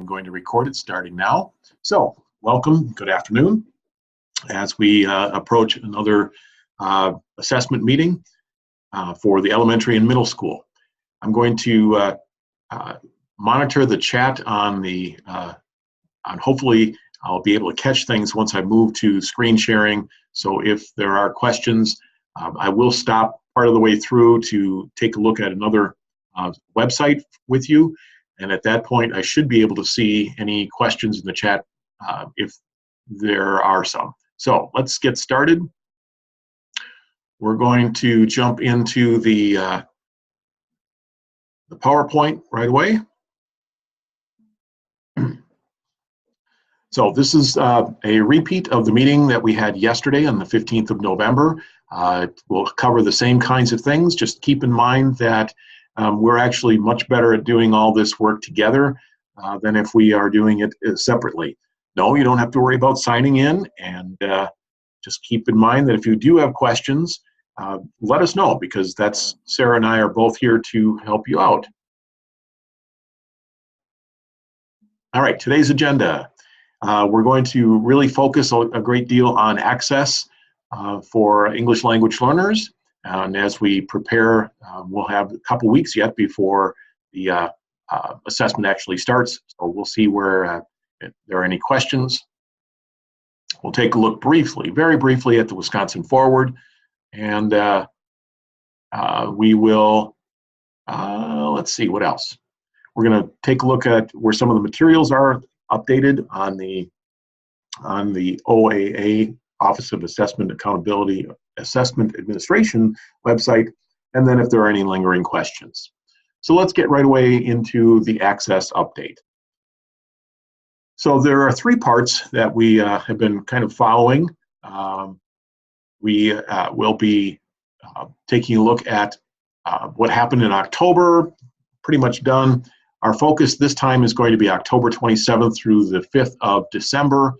I'm going to record it starting now. So, welcome, good afternoon, as we approach another assessment meeting for the elementary and middle school. I'm going to monitor the chat on hopefully I'll be able to catch things once I move to screen sharing. So if there are questions, I will stop part of the way through to take a look at another website with you. And at that point, I should be able to see any questions in the chat if there are some. So let's get started. We're going to jump into the PowerPoint right away. So this is a repeat of the meeting that we had yesterday on the 15th of November. We'll cover the same kinds of things. Just keep in mind that we're actually much better at doing all this work together than if we are doing it separately. No, you don't have to worry about signing in, and just keep in mind that if you do have questions, let us know, because Sarah and I are both here to help you out. All right, today's agenda. We're going to really focus a great deal on access for English language learners. And as we prepare, we'll have a couple weeks yet before the assessment actually starts. So we'll see where if there are any questions. We'll take a look very briefly at the Wisconsin Forward. And we will, let's see, what else? We're going to take a look at where some of the materials are updated on the OAA, Office of Assessment Accountability Assessment Administration website, and then if there are any lingering questions. So let's get right away into the access update. So there are three parts that we have been kind of following. We will be taking a look at what happened in October, pretty much done. Our focus this time is going to be October 27th through the 5th of December,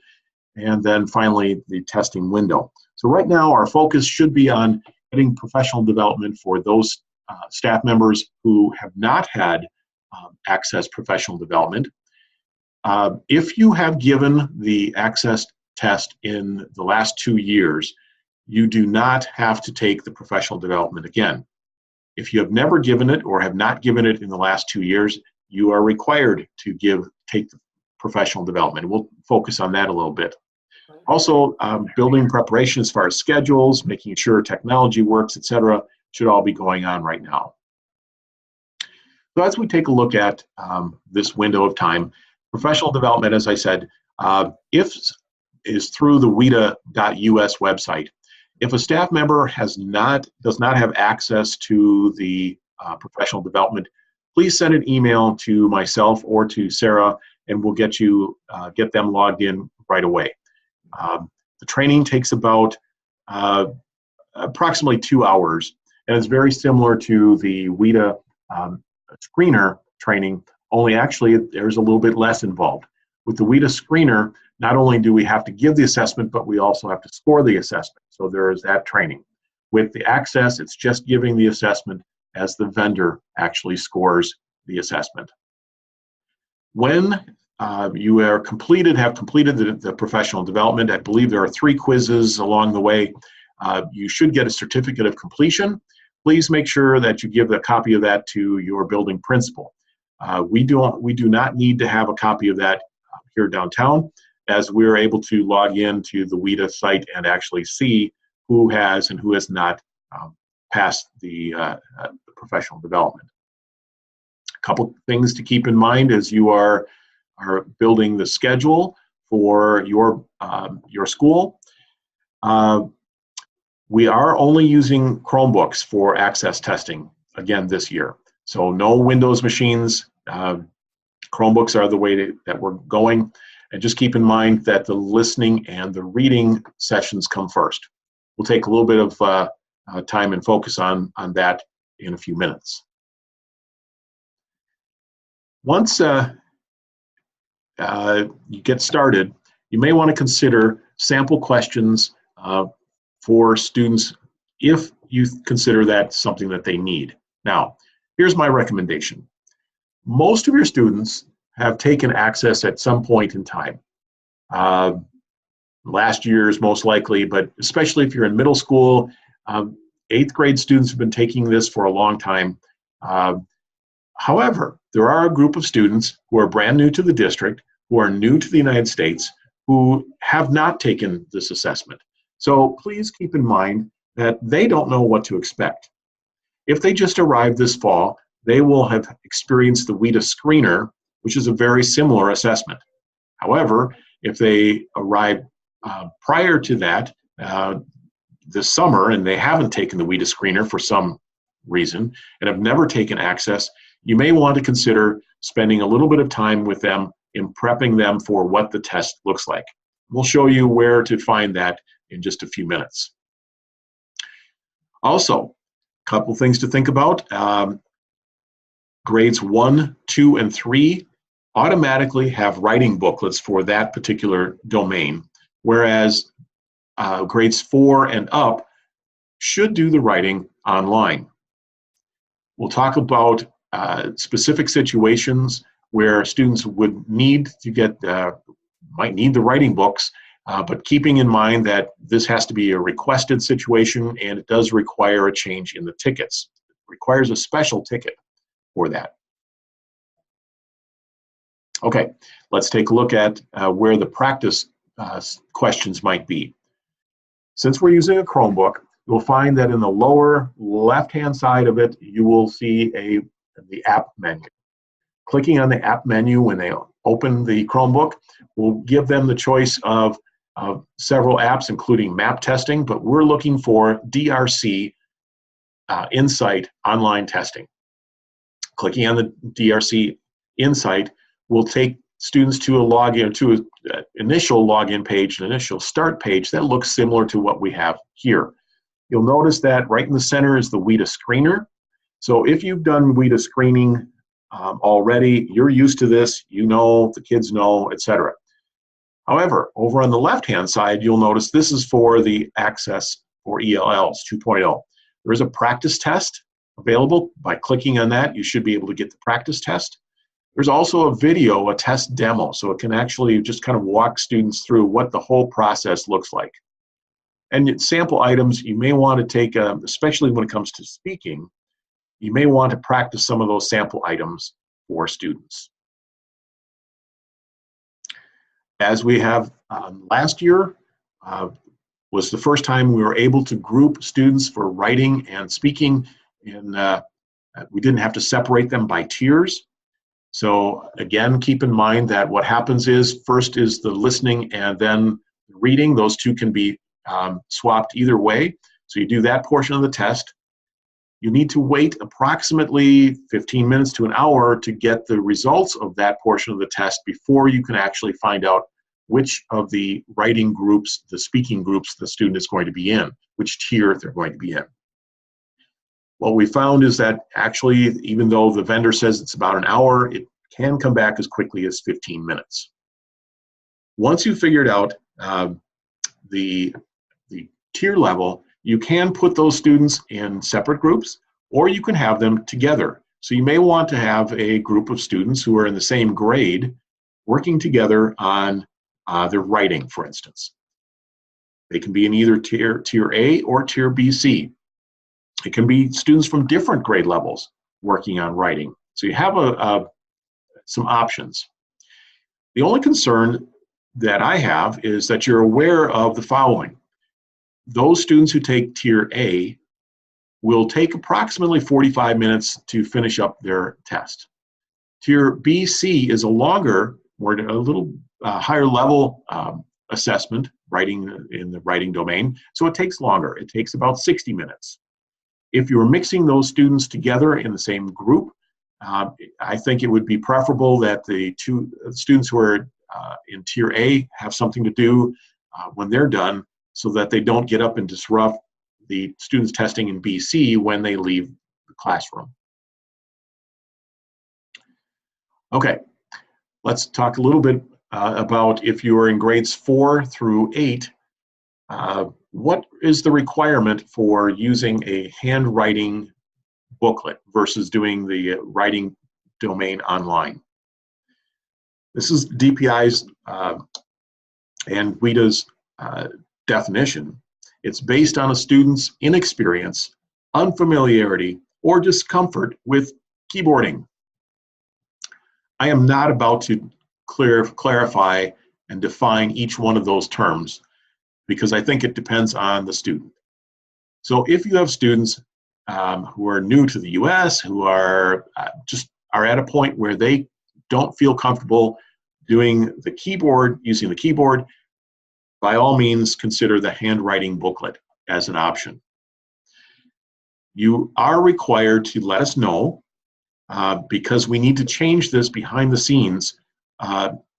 and then finally the testing window. So right now our focus should be on getting professional development for those staff members who have not had access professional development. If you have given the access test in the last 2 years, you do not have to take the professional development again. If you have never given it or have not given it in the last 2 years, you are required to take the professional development. We'll focus on that a little bit. Also, building preparation as far as schedules, making sure technology works, etc., should all be going on right now. So as we take a look at this window of time, professional development, as I said, is through the WETA.us website. If a staff member does not have access to the professional development, please send an email to myself or to Sarah, and we'll get them logged in right away. The training takes about approximately 2 hours, and it's very similar to the WETA screener training, only actually there's a little bit less involved. With the WETA screener, not only do we have to give the assessment, but we also have to score the assessment. So there is that training. With the access, it's just giving the assessment as the vendor actually scores the assessment. When you have completed the professional development, I believe there are 3 quizzes along the way, you should get a certificate of completion. Please make sure that you give a copy of that to your building principal. We do not need to have a copy of that here downtown, as we're able to log into the WETA site and actually see who has and who has not passed the professional development. A couple things to keep in mind as you are building the schedule for your school. We are only using Chromebooks for access testing again this year. So no Windows machines. Chromebooks are the way that we're going. And just keep in mind that the listening and the reading sessions come first. We'll take a little bit of time and focus on that in a few minutes. Once you get started, you may want to consider sample questions for students if you consider that something that they need. Now, here's my recommendation. Most of your students have taken Access at some point in time. Last year's most likely, but especially if you're in middle school, 8th grade students have been taking this for a long time. However, there are a group of students who are brand new to the district, who are new to the United States, who have not taken this assessment. So please keep in mind that they don't know what to expect. If they just arrived this fall, they will have experienced the WETA screener, which is a very similar assessment. However, if they arrive prior to that this summer and they haven't taken the WETA screener for some reason and have never taken Access, you may want to consider spending a little bit of time with them in prepping them for what the test looks like. We'll show you where to find that in just a few minutes. Also, a couple things to think about. Grades 1, 2, and 3 automatically have writing booklets for that particular domain, whereas grades 4 and up should do the writing online. We'll talk about specific situations where students would need to get, might need the writing books, but keeping in mind that this has to be a requested situation and it does require a change in the tickets. It requires a special ticket for that. Okay, let's take a look at where the practice questions might be. Since we're using a Chromebook, you'll find that in the lower left-hand side of it, you will see the app menu. Clicking on the app menu when they open the Chromebook will give them the choice of several apps, including map testing, but we're looking for DRC Insight online testing. Clicking on the DRC Insight will take students to a login, to an initial login page, an initial start page that looks similar to what we have here. You'll notice that right in the center is the WETA screener. So if you've done WETA screening already, you're used to this, you know, the kids know, etc. However, over on the left-hand side, you'll notice this is for the Access for ELLs 2.0. There is a practice test available. By clicking on that, you should be able to get the practice test. There's also a video, a test demo, so it can actually just kind of walk students through what the whole process looks like. And sample items you may want to take, especially when it comes to speaking, you may want to practice some of those sample items for students. As we have last year, was the first time we were able to group students for writing and speaking, and we didn't have to separate them by tiers. So again, keep in mind that what happens is first is the listening and then reading. Those two can be swapped either way. So you do that portion of the test. You need to wait approximately 15 minutes to an hour to get the results of that portion of the test before you can actually find out which of the writing groups, the speaking groups the student is going to be in, which tier they're going to be in. What we found is that actually, even though the vendor says it's about an hour, it can come back as quickly as 15 minutes. Once you've figured out the tier level, you can put those students in separate groups, or you can have them together. So you may want to have a group of students who are in the same grade working together on their writing, for instance. They can be in either tier A or tier BC. It can be students from different grade levels working on writing. So you have some options. The only concern that I have is that you're aware of the following. Those students who take tier A will take approximately 45 minutes to finish up their test. Tier BC is a longer, or a little higher level assessment, writing in the writing domain, so it takes longer. It takes about 60 minutes. If you're mixing those students together in the same group, I think it would be preferable that the two students who are in tier A have something to do when they're done, so that they don't get up and disrupt the students testing in BC when they leave the classroom. Okay, let's talk a little bit about if you are in grades 4 through 8, what is the requirement for using a handwriting booklet versus doing the writing domain online? This is DPI's and WETA's definition. It's based on a student's inexperience, unfamiliarity, or discomfort with keyboarding. I am not about to clarify and define each one of those terms because I think it depends on the student. So if you have students who are new to the US, who are at a point where they don't feel comfortable doing the keyboard, using the keyboard, by all means consider the handwriting booklet as an option. You are required to let us know because we need to change this behind the scenes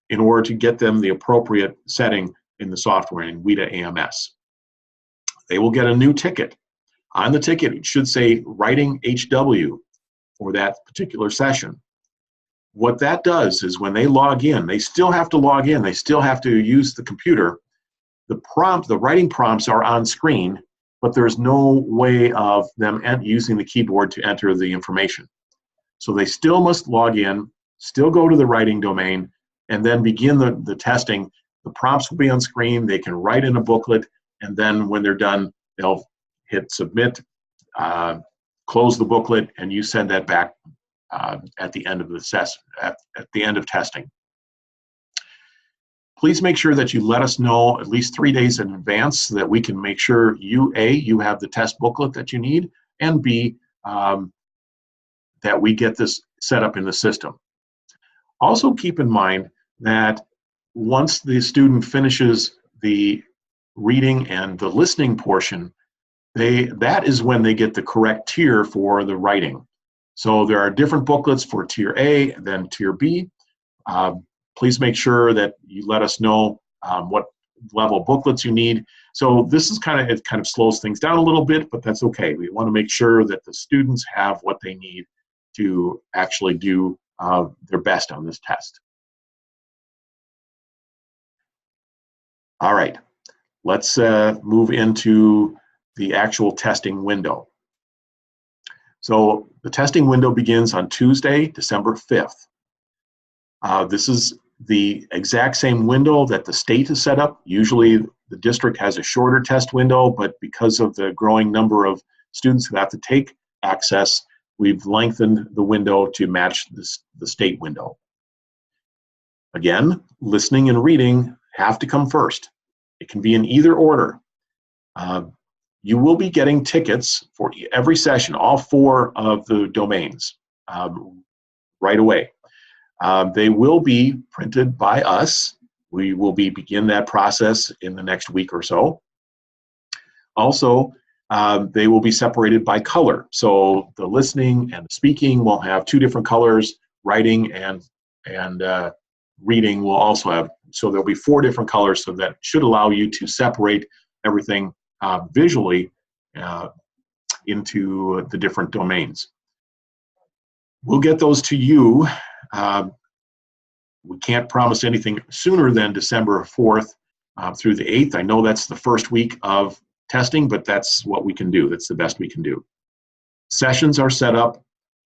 in order to get them the appropriate setting in the software in WETA AMS. They will get a new ticket. On the ticket, it should say Writing HW for that particular session. What that does is when they log in, they still have to log in, they still have to use the computer. The writing prompts are on screen, but there's no way of them using the keyboard to enter the information. So they still must log in, still go to the writing domain, and then begin the testing. The prompts will be on screen, they can write in a booklet, and then when they're done, they'll hit submit, close the booklet, and you send that back at the end of the at the end of testing. Please make sure that you let us know at least 3 days in advance so that we can make sure you have the test booklet that you need, and B, that we get this set up in the system. Also keep in mind that once the student finishes the reading and the listening portion, that is when they get the correct tier for the writing. So there are different booklets for Tier A than Tier B. Please make sure that you let us know what level booklets you need. So this is it kind of slows things down a little bit, but that's okay. We want to make sure that the students have what they need to actually do their best on this test. All right, let's move into the actual testing window. So the testing window begins on Tuesday, December 5th. This is the exact same window that the state has set up. Usually the district has a shorter test window, but because of the growing number of students who have to take Access, we've lengthened the window to match the state window. Again, listening and reading have to come first. It can be in either order. You will be getting tickets for every session, all 4 of the domains, right away. They will be printed by us. We will begin that process in the next week or so. Also, they will be separated by color. So the listening and the speaking will have 2 different colors. Writing and reading will also have, so there'll be 4 different colors, so that should allow you to separate everything visually into the different domains. We'll get those to you. We can't promise anything sooner than December 4th through the 8th. I know that's the first week of testing, but that's what we can do. That's the best we can do. Sessions are set up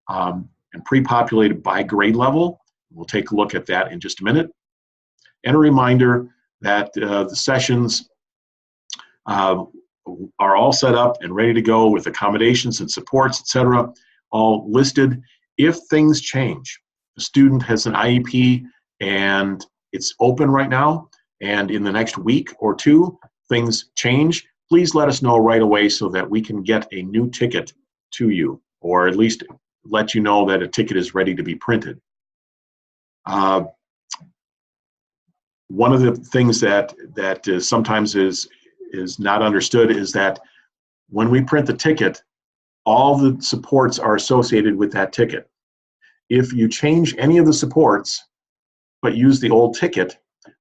and pre-populated by grade level. We'll take a look at that in just a minute. And a reminder that the sessions are all set up and ready to go with accommodations and supports, etc., all listed. If things change, the student has an IEP and it's open right now, and in the next week or 2, things change, please let us know right away so that we can get a new ticket to you, or at least let you know that a ticket is ready to be printed. One of the things that sometimes is not understood is that when we print the ticket, all the supports are associated with that ticket. If you change any of the supports but use the old ticket,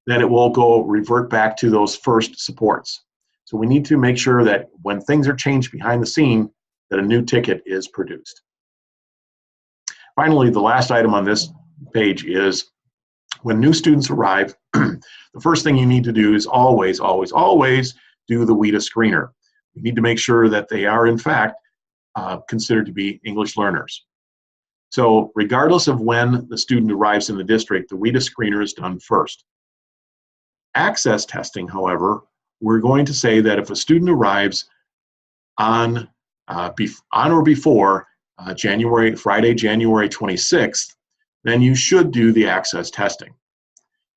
then it will revert back to those first supports. So we need to make sure that when things are changed behind the scene, that a new ticket is produced. Finally, the last item on this page is when new students arrive, the first thing you need to do is always, always, always do the WETA screener. You need to make sure that they are, in fact, considered to be English learners. So regardless of when the student arrives in the district, the WETA screener is done first. Access testing, however, we're going to say that if a student arrives on or before Friday, January 26th, then you should do the access testing.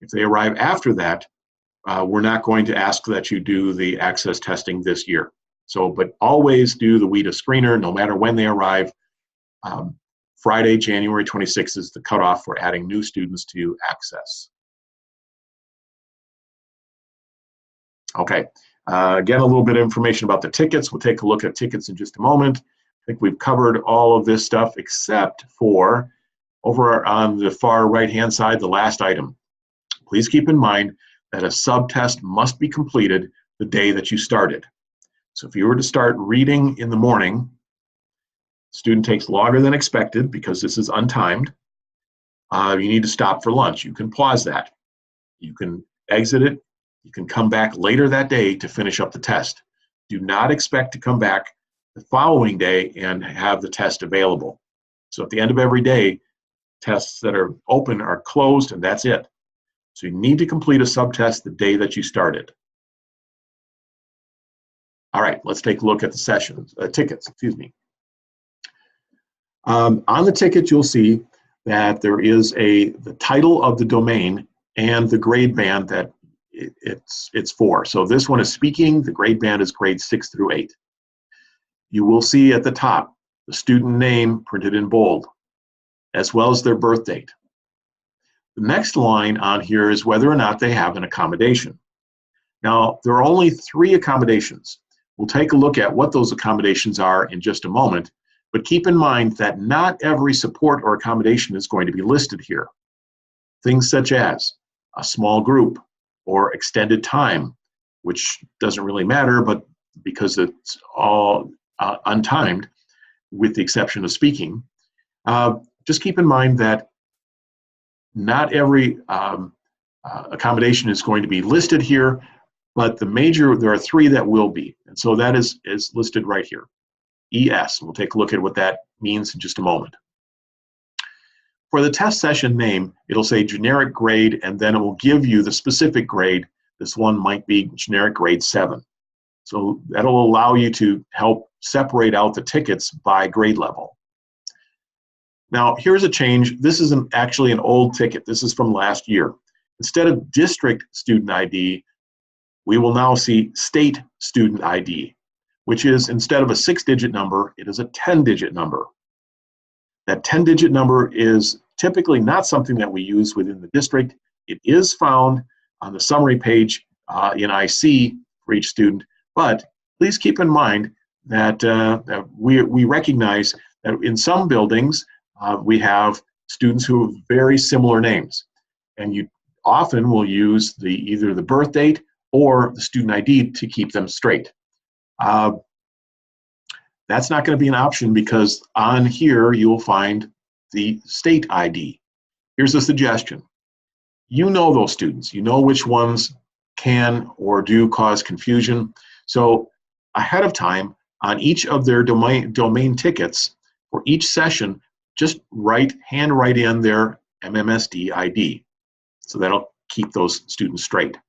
If they arrive after that, we're not going to ask that you do the access testing this year. So, but always do the WETA screener, no matter when they arrive. Friday, January 26th is the cutoff for adding new students to access. Okay, again, a little bit of information about the tickets. We'll take a look at tickets in just a moment. I think we've covered all of this stuff except for over on the far right-hand side, the last item. Please keep in mind that a subtest must be completed the day that you started. So if you were to start reading in the morning, student takes longer than expected because this is untimed. You need to stop for lunch. You can pause that. You can exit it. You can come back later that day to finish up the test. Do not expect to come back the following day and have the test available. So at the end of every day, tests that are open are closed, and that's it. So you need to complete a subtest the day that you started. All right, let's take a look at the tickets, excuse me. On the ticket, you'll see that there is the title of the domain and the grade band that it's for. So this one is speaking, the grade band is grades 6 through 8. You will see at the top the student name printed in bold, as well as their birth date. The next line on here is whether or not they have an accommodation. Now, there are only 3 accommodations. We'll take a look at what those accommodations are in just a moment, but keep in mind that not every support or accommodation is going to be listed here. Things such as a small group or extended time, which doesn't really matter, but because it's all untimed, with the exception of speaking, just keep in mind that not every accommodation is going to be listed here, but there are 3 that will be. And so that is listed right here, ES. We'll take a look at what that means in just a moment. For the test session name, it'll say generic grade, and then it will give you the specific grade. This one might be generic grade 7. So that'll allow you to help separate out the tickets by grade level. Now, here's a change. This is actually an old ticket. This is from last year. Instead of district student ID, we will now see state student ID, which is, instead of a 6-digit number, it is a 10-digit number. That 10-digit number is typically not something that we use within the district. It is found on the summary page in IC for each student, but please keep in mind that we recognize that in some buildings we have students who have very similar names, and you often will use either the birth date or the student ID to keep them straight. That's not going to be an option because on here you will find the state ID. Here's a suggestion. You know those students. You know which ones can or do cause confusion. So ahead of time, on each of their domain tickets for each session, just hand write in their MMSD ID. So that'll keep those students straight.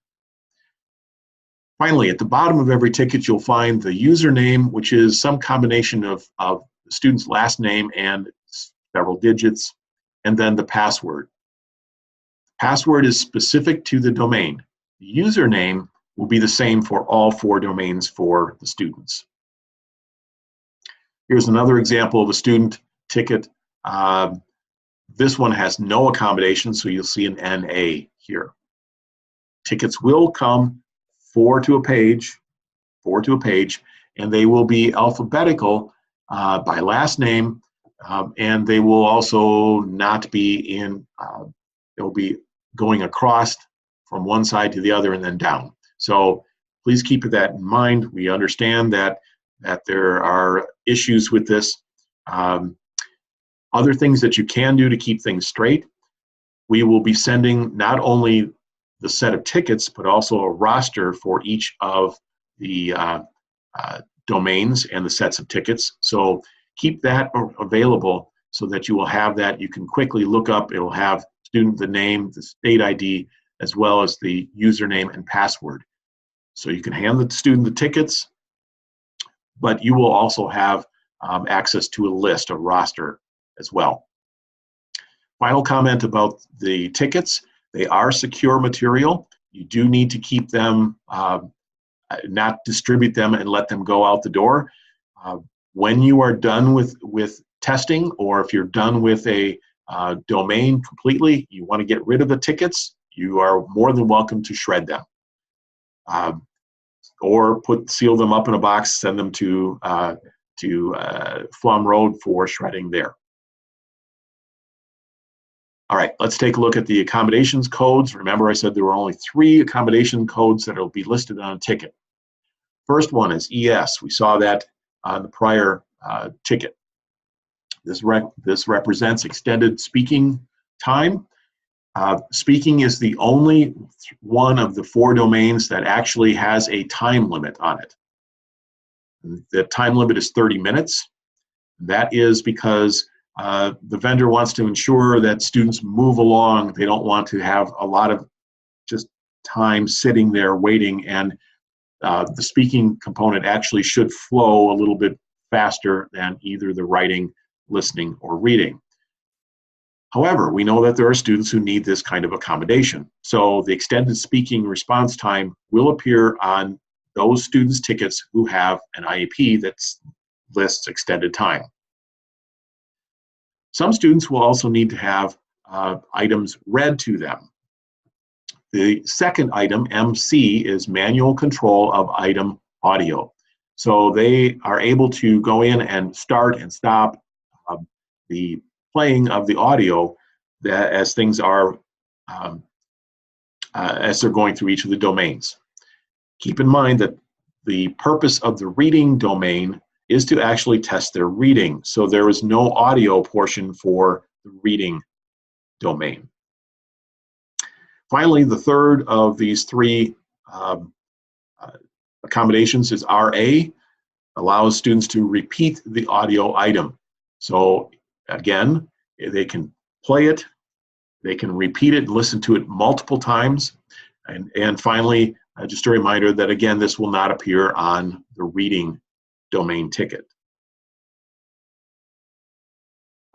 Finally, at the bottom of every ticket, you'll find the username, which is some combination of the student's last name and several digits, and then the password. Password is specific to the domain. The username will be the same for all 4 domains for the students. Here's another example of a student ticket. This one has no accommodation, so you'll see an NA here. Tickets will come 4 to a page, and they will be alphabetical by last name, and they will also not be they'll be going across from one side to the other and then down. So please keep that in mind. We understand that there are issues with this. Other things that you can do to keep things straight, we will be sending not only the set of tickets, but also a roster for each of the domains and the sets of tickets. So keep that available so that you will have that. You can quickly look up. It will have student, the name, the state ID, as well as the username and password. So you can hand the student the tickets, but you will also have access to a list, a roster as well. Final comment about the tickets. They are secure material. You do need to keep them, not distribute them and let them go out the door. When you are done with testing, or if you're done with a domain completely, you want to get rid of the tickets, you are more than welcome to shred them. Or seal them up in a box, send them to Flum Road for shredding there. All right, let's take a look at the accommodations codes. Remember, I said there were only 3 accommodation codes that will be listed on a ticket. First one is ES. We saw that on the prior ticket. This represents extended speaking time. Speaking is the only one of the 4 domains that actually has a time limit on it. The time limit is 30 minutes. That is because the vendor wants to ensure that students move along. They don't want to have a lot of just time sitting there waiting, and the speaking component actually should flow a little bit faster than either the writing, listening, or reading. However, we know that there are students who need this kind of accommodation. So the extended speaking response time will appear on those students' tickets who have an IEP that lists extended time. Some students will also need to have items read to them. The second item, MC, is manual control of item audio. So they are able to go in and start and stop the playing of the audio that as things are, as they're going through each of the domains. Keep in mind that the purpose of the reading domain is to actually test their reading. So there is no audio portion for the reading domain. Finally, the third of these 3 accommodations is RA, allows students to repeat the audio item. So again, they can play it, they can repeat it, listen to it multiple times. And finally, just a reminder that again, this will not appear on the reading domain ticket.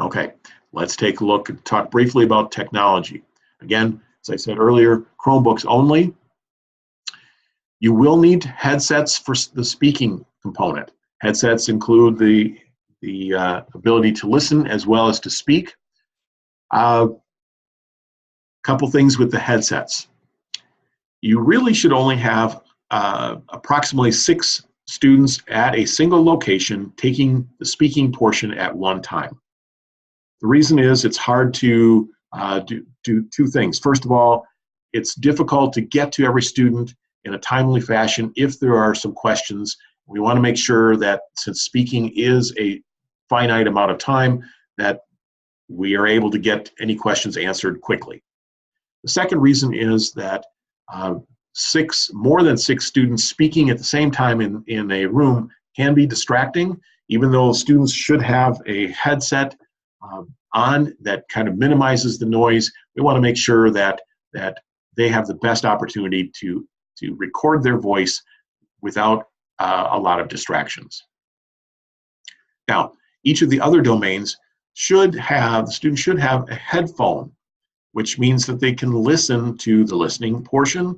Okay, let's take a look and talk briefly about technology. Again, as I said earlier, Chromebooks only. You will need headsets for the speaking component. Headsets include the ability to listen as well as to speak. Couple things with the headsets. You really should only have approximately 6 students at a single location taking the speaking portion at one time. The reason is it's hard to do 2 things. First of all, it's difficult to get to every student in a timely fashion if there are some questions. We want to make sure that since speaking is a finite amount of time, that we are able to get any questions answered quickly. The second reason is that more than 6 students speaking at the same time in a room can be distracting. Even though students should have a headset on that kind of minimizes the noise, we want to make sure that they have the best opportunity to record their voice without a lot of distractions. Now, each of the other domains the student should have a headphone, which means that they can listen to the listening portion.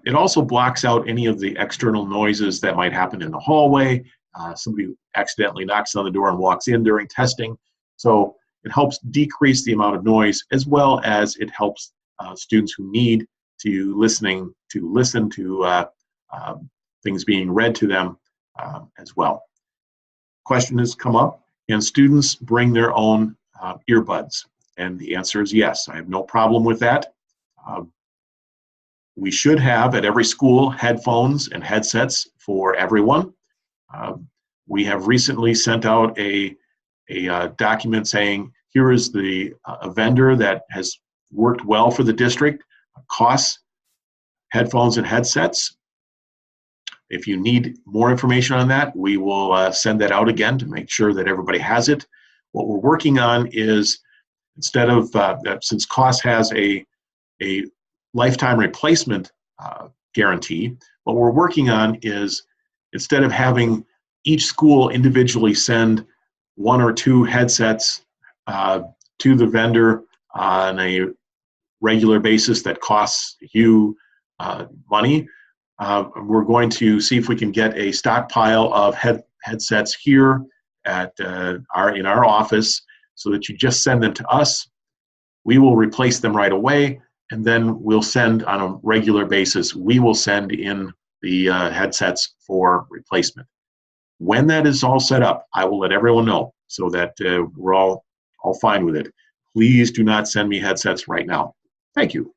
It also blocks out any of the external noises that might happen in the hallway. Somebody accidentally knocks on the door and walks in during testing. So it helps decrease the amount of noise, as well as it helps students who need to listen to things being read to them as well. Question has come up: can students bring their own earbuds? And the answer is yes. I have no problem with that. We should have at every school headphones and headsets for everyone. We have recently sent out a document saying here is a vendor that has worked well for the district, costs headphones and headsets. If you need more information on that, we will send that out again to make sure that everybody has it. What we're working on is, instead of, since COS has a lifetime replacement guarantee, what we're working on is, instead of having each school individually send 1 or 2 headsets to the vendor on a regular basis that costs you money, we're going to see if we can get a stockpile of headsets here at in our office, so that you just send them to us. We will replace them right away, and then we'll send on a regular basis. We will send in the headsets for replacement. When that is all set up, I will let everyone know so that we're all fine with it. Please do not send me headsets right now. Thank you.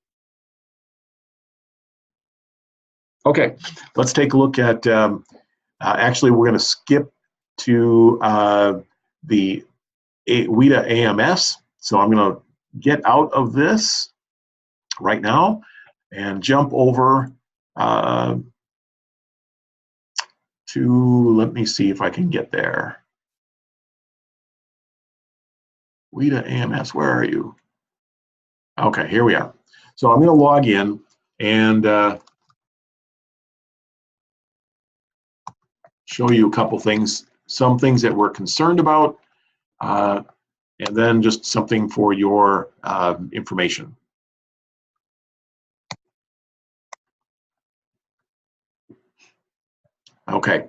Okay, let's take a look at, actually we're going to skip to the WETA AMS. So I'm going to get out of this right now and jump over to, let me see if I can get there. WETA AMS, where are you? Okay, here we are. So I'm going to log in and show you a couple things, some things that we're concerned about, and then just something for your information. Okay,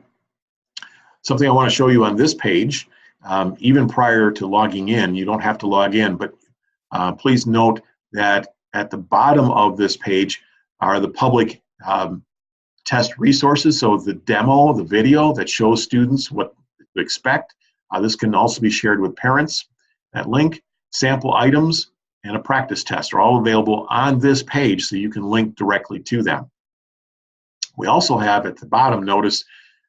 something I want to show you on this page, even prior to logging in, you don't have to log in, but please note that at the bottom of this page are the public test resources. So the demo, the video that shows students what to expect. This can also be shared with parents. That link, sample items, and a practice test are all available on this page, so you can link directly to them. We also have at the bottom, notice,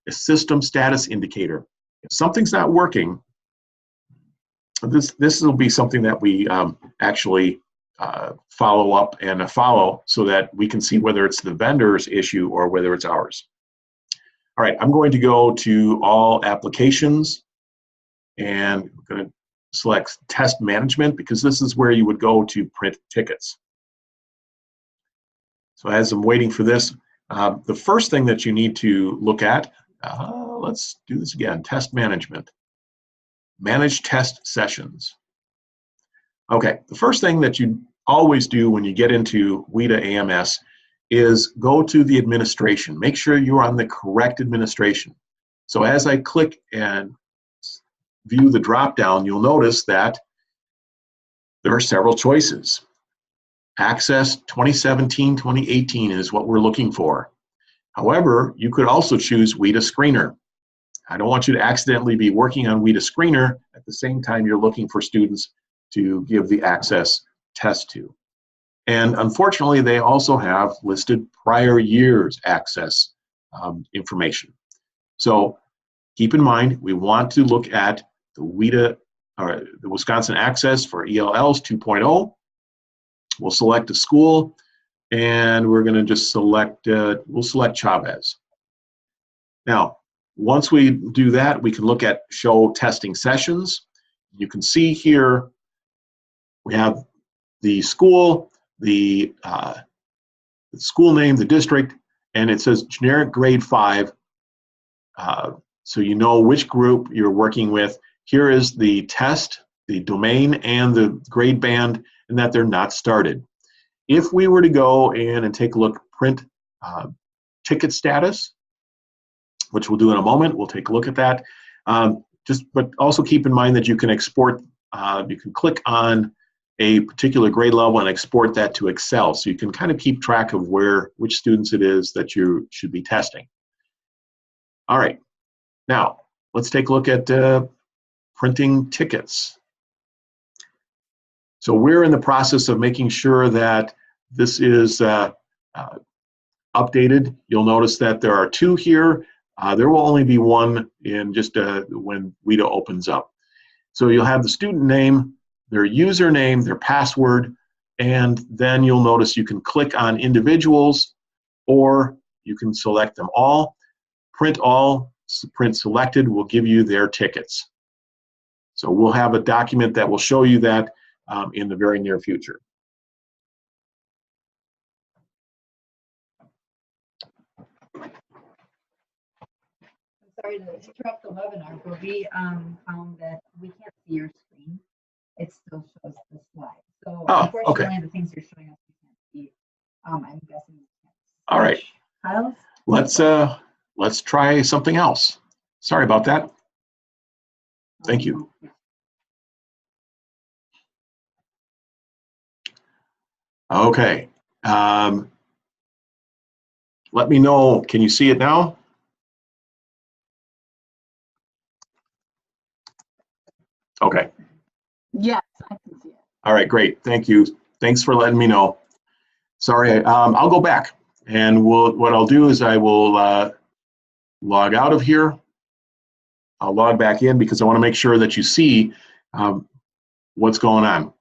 a system status indicator. If something's not working, this will be something that we actually follow up and follow, so that we can see whether it's the vendor's issue or whether it's ours. All right, I'm going to go to all applications, and I'm going to select test management, because this is where you would go to print tickets. So as I'm waiting for this, the first thing that you need to look at, let's do this again, test management. Manage test sessions. Okay, the first thing that you always do when you get into WETA AMS is go to the administration. Make sure you're on the correct administration. So as I click and view the drop-down, you'll notice that there are several choices. Access 2017-2018 is what we're looking for. However, you could also choose WETA Screener. I don't want you to accidentally be working on WETA Screener at the same time you're looking for students to give the access test to. And unfortunately, they also have listed prior year's access information. So keep in mind, we want to look at the WETA, or the Wisconsin Access for ELLs 2.0. We'll select a school, and we're going to just select, we'll select Chavez. Now, once we do that, we can look at show testing sessions. You can see here we have the school, the school name, the district, and it says generic grade 5, so you know which group you're working with. Here is the test, the domain, and the grade band, and that they're not started. If we were to go in and take a look, print ticket status, which we'll do in a moment, we'll take a look at that. But also keep in mind that you can export, you can click on a particular grade level and export that to Excel, so you can kind of keep track of which students it is that you should be testing. All right, now let's take a look at printing tickets. So we're in the process of making sure that this is updated. You'll notice that there are 2 here. There will only be 1 in just when WETA opens up. So you'll have the student name, their username, their password, and then you'll notice you can click on individuals, or you can select them all. Print all, print selected will give you their tickets. So we'll have a document that will show you that in the very near future. Sorry to interrupt the webinar, but we found that we can't see your screen. It still shows the slide. So unfortunately, okay. the things you're showing us we can't see. I'm guessing you can't see. All right. Tiles? Let's try something else. Sorry about that. Thank you. Okay. Let me know. Can you see it now? Okay. Yes, I can see it. All right, great. Thank you. Thanks for letting me know. Sorry, I'll go back, and what I'll do is I will log out of here. I'll log back in because I want to make sure that you see what's going on.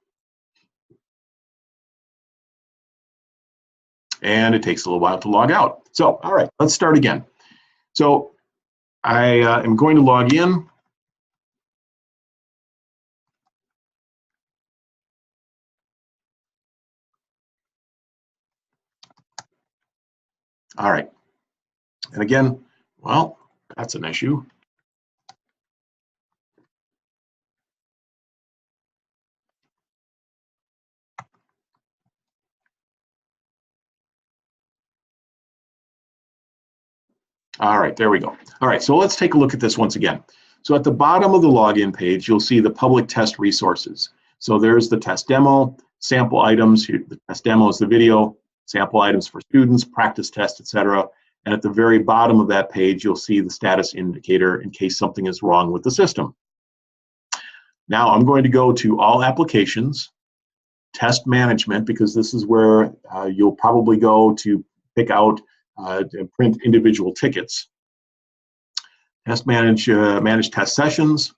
And it takes a little while to log out. So, all right, let's start again. So I am going to log in. All right. And again, well, that's an issue. All right, there we go. All right, so let's take a look at this once again. So at the bottom of the login page, you'll see the public test resources. So there's the test demo, sample items. The test demo is the video, sample items for students, practice test, etc. And at the very bottom of that page, you'll see the status indicator in case something is wrong with the system. Now I'm going to go to all applications, test management, because this is where you'll probably go to pick out and print individual tickets. Test manage test sessions.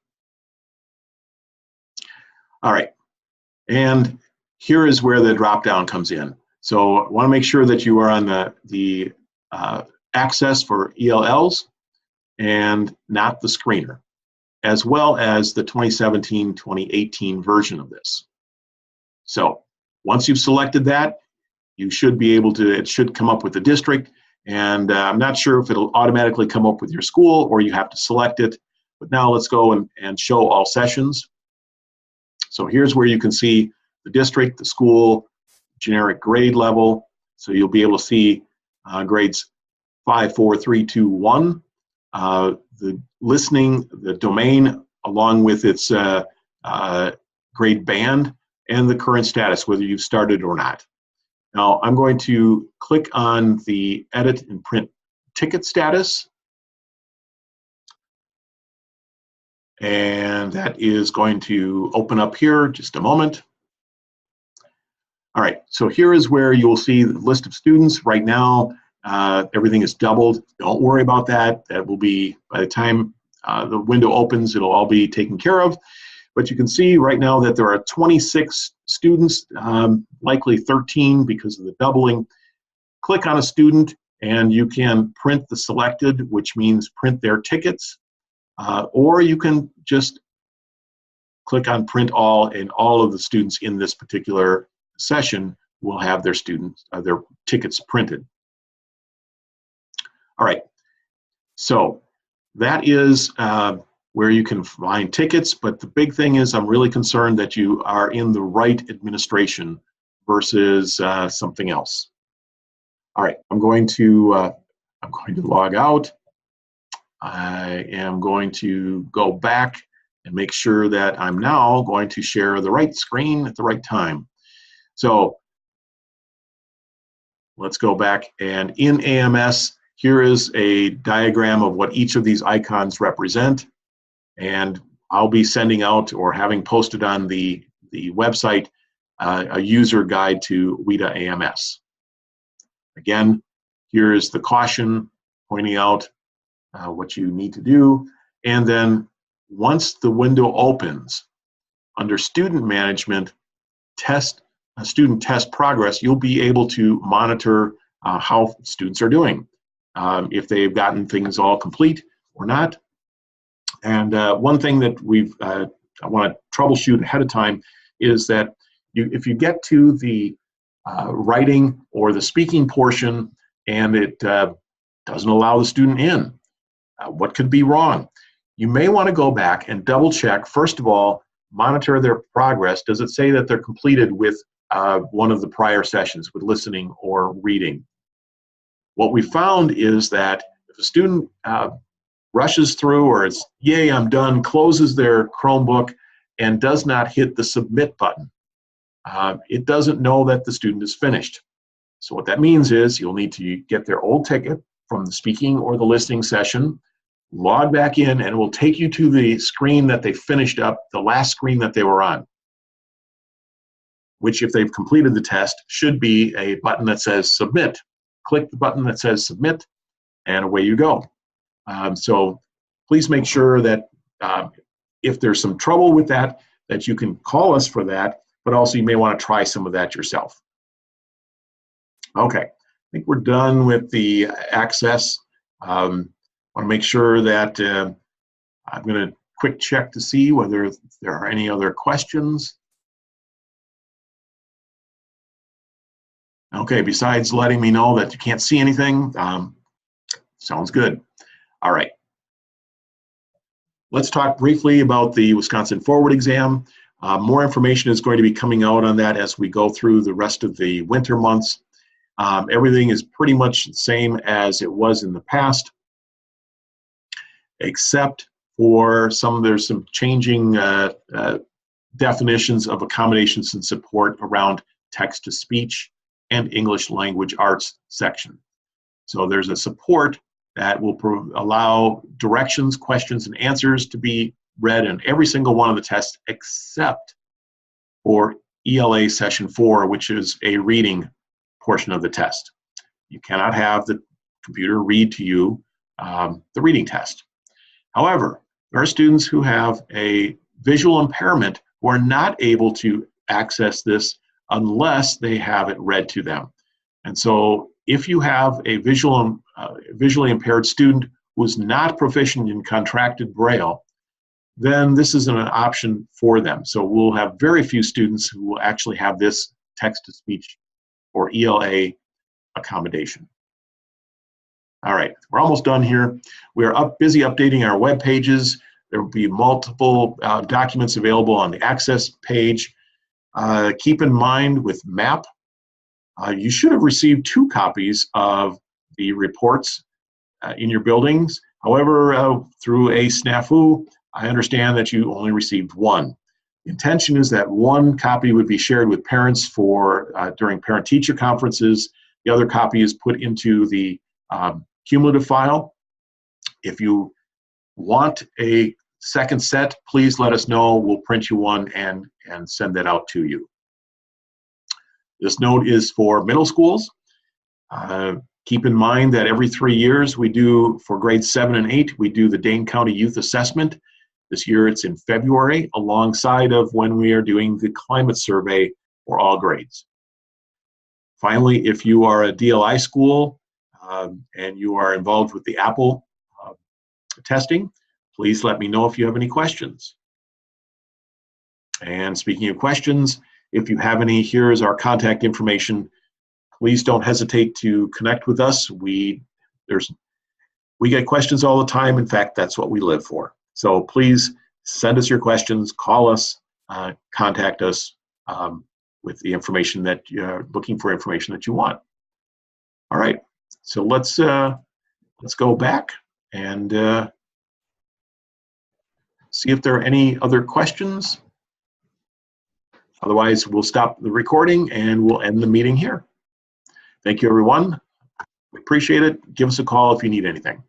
All right, and here is where the drop down comes in. So I want to make sure that you are on the access for ELLs and not the screener, as well as the 2017-2018 version of this. So once you've selected that, you should be able to, it should come up with the district, and I'm not sure if it'll automatically come up with your school or you have to select it, but now let's go and show all sessions. So here's where you can see the district, the school, generic grade level, so you'll be able to see grades 5, 4, 3, 2, 1, the listening, the domain, along with its grade band, and the current status, whether you've started or not. Now I'm going to click on the edit and print ticket status, and that is going to open up here just a moment. All right, so here is where you'll see the list of students. Right now, everything is doubled. Don't worry about that. That will be, by the time the window opens, it'll all be taken care of. But you can see right now that there are 26 students, likely 13 because of the doubling. Click on a student and you can print the selected, which means print their tickets, or you can just click on print all, and all of the students in this particular session will have their their tickets printed. All right, so that is where you can find tickets, but the big thing is I'm really concerned that you are in the right administration versus something else. All right, I'm going to log out. I am going to go back and make sure that I'm now going to share the right screen at the right time. So let's go back, and in AMS, here is a diagram of what each of these icons represent. And I'll be sending out or having posted on the website a user guide to WETA AMS. Again, here is the caution pointing out what you need to do. And then once the window opens, under student management, student test progress, you'll be able to monitor how students are doing, if they've gotten things all complete or not. And one thing that I want to troubleshoot ahead of time is that if you get to the writing or the speaking portion and it doesn't allow the student in, what could be wrong? You may want to go back and double check. First of all, monitor their progress. Does it say that they're completed with one of the prior sessions with listening or reading? What we found is that if a student rushes through, or it's, yay, I'm done, closes their Chromebook and does not hit the submit button, it doesn't know that the student is finished. So what that means is you'll need to get their old ticket from the speaking or the listening session, log back in, and it will take you to the screen that they finished up, the last screen that they were on, which if they've completed the test should be a button that says submit. Click the button that says submit, and away you go. So please make sure that if there's some trouble with that, that you can call us for that, but also you may want to try some of that yourself. Okay, I think we're done with the access. I want to make sure that I'm going to quick check to see whether there are any other questions. Okay, besides letting me know that you can't see anything, sounds good. All right. Let's talk briefly about the Wisconsin Forward exam. More information is going to be coming out on that as we go through the rest of the winter months. Everything is pretty much the same as it was in the past, except for there's some changing definitions of accommodations and support around text-to-speech and English language arts section. So there's a support that will allow directions, questions, and answers to be read in every single one of the tests except for ELA Session 4, which is a reading portion of the test. You cannot have the computer read to you the reading test. However, there are students who have a visual impairment who are not able to access this unless they have it read to them. And so if you have a visually impaired student who is not proficient in contracted Braille, then this isn't an option for them. So we'll have very few students who will actually have this text-to-speech or ELA accommodation. All right, we're almost done here. We are busy updating our web pages. There will be multiple documents available on the Access page. Keep in mind with MAP, you should have received 2 copies of the reports in your buildings. However, through a snafu, I understand that you only received 1. The intention is that 1 copy would be shared with parents for during parent-teacher conferences. The other copy is put into the cumulative file. If you want a second set, please let us know. We'll print you one and send that out to you. This note is for middle schools. Keep in mind that every 3 years we do, for grades 7 and 8, we do the Dane County Youth Assessment. This year it's in February, alongside of when we are doing the climate survey for all grades. Finally, if you are a DLI school and you are involved with the Apple testing, please let me know if you have any questions. And speaking of questions, if you have any, here is our contact information. Please don't hesitate to connect with us. We get questions all the time. In fact, that's what we live for. So please send us your questions, call us, contact us with the information that you're looking for, information that you want. All right, so let's go back and see if there are any other questions. Otherwise, we'll stop the recording and we'll end the meeting here. Thank you, everyone. We appreciate it. Give us a call if you need anything.